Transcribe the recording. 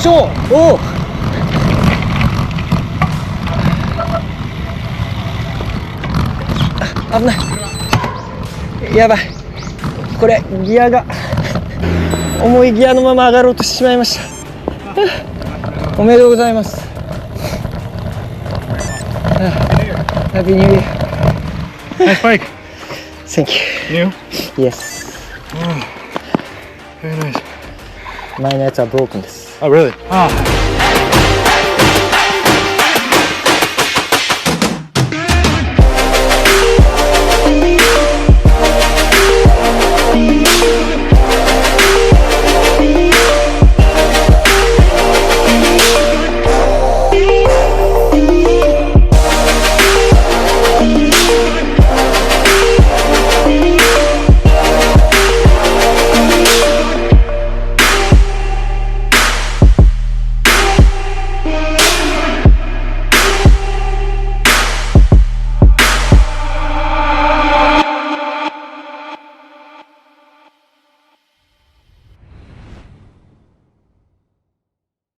しょう。おお。あ、危ない。やばい。これギアが重いギアのまま上がろうとしてしまいました。おめでとうございます。ハッピーニューイヤー。Nice bike. Thank you. New? Yes. Oh, very nice. 前のやつはブロークンです。Oh, really? Oh.